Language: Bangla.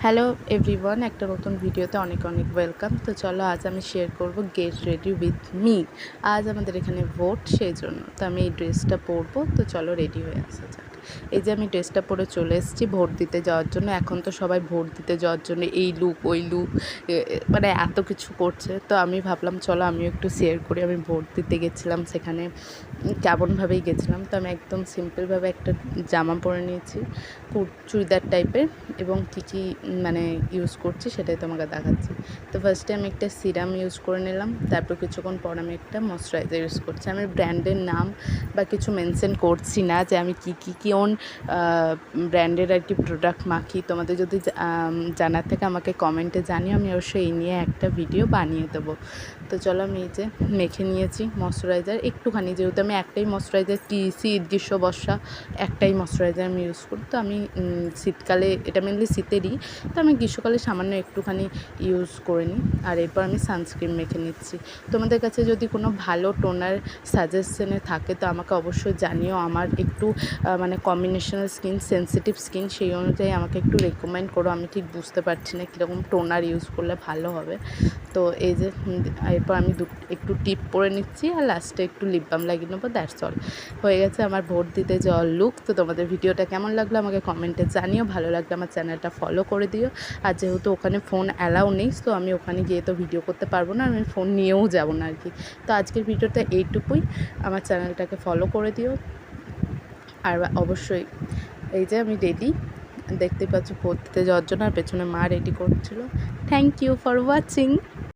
হ্যালো এভরিওয়ান, একটা নতুন ভিডিওতে অনেক অনেক ওয়েলকাম। তো চলো আজ আমি শেয়ার করব গেট রেডি উইথ মি। আজ আমাদের এখানে ভোট, সেই জন্য তো আমি এই ড্রেসটা পরবো। তো চলো রেডি হয়ে আসা যাক। এই যে আমি ড্রেসটা পরে চলে এসেছি ভোট দিতে যাওয়ার জন্য। এখন তো সবাই ভোট দিতে যাওয়ার জন্য এই লুক ওই লুক মানে এত কিছু করছে। তো আমি ভাবলাম চলো আমিও একটু শেয়ার করি। আমি ভোট দিতে গেছিলাম, সেখানে কেমনভাবেই গেছিলাম। তো আমি একদম সিম্পলভাবে একটা জামা পরে নিয়েছি, চুড়িদার টাইপের, এবং কী মানে ইউজ করছি সেটাই তোমাকে দেখাচ্ছি। তো ফার্স্টে আমি একটা সিরাম ইউজ করে নিলাম, তারপর কিছুক্ষণ পর আমি একটা ময়শ্চারাইজার ইউজ করছি। আমি ব্র্যান্ডের নাম বা কিছু মেনশন করছি না যে আমি কী কোন ব্র্যান্ডের আর কি প্রোডাক্ট মাখি। তোমাদের যদি জানার থেকে আমাকে কমেন্টে জানিও, আমি অবশ্যই এই নিয়ে একটা ভিডিও বানিয়ে দেবো। তো চলো আমি এই যে মেখে নিয়েছি ময়শ্চারাইজার একটুখানি, যেহেতু আমি একটাই ময়শ্চারাইজার, শীত গ্রীষ্ম বর্ষা একটাই ময়শ্চারাইজার আমি ইউজ করি। তো আমি শীতকালে, এটা মেনলি শীতেরই, তো আমি গ্রীষ্মকালে সামান্য একটুখানি ইউজ করে নিই। আর এরপর আমি সানস্ক্রিন মেখে নিচ্ছি। তোমাদের কাছে যদি কোনো ভালো টোনার সাজেশনে থাকে তো আমাকে অবশ্যই জানিও। আমার একটু মানে কম্বিনেশনাল স্কিন, সেন্সিটিভ স্কিন, সেই অনুযায়ী আমাকে একটু রেকমেন্ড করো। আমি ঠিক বুঝতে পারছি না কীরকম টোনার ইউজ করলে ভালো হবে। তো এই যে এরপর আমি একটু টিপ পরে নিচ্ছি, আর লাস্টে একটু লিপ বাম লাগিয়ে নেবো। That's all. হয়ে গেছে আমার ভোট দিতে যাওয়ার লুক। তো তোমাদের ভিডিওটা কেমন লাগলো আমাকে কমেন্টে জানিও। ভালো লাগলে আমার চ্যানেলটা ফলো করে দিও। আর যেহেতু ওখানে ফোন অ্যালাউ নেই, তো আমি ওখানে গিয়ে তো ভিডিও করতে পারবো না, আমি ফোন নিয়েও যাবো না আর কি। তো আজকের ভিডিওটা এইটুকুই। আমার চ্যানেলটাকে ফলো করে দিও। আর অবশ্যই এই যে আমি রেডি, দেখতে পাচ্ছ ভোট দিতে যাওয়ার জন্য, আর পেছনে মা রেডি করছিল। Thank you for watching.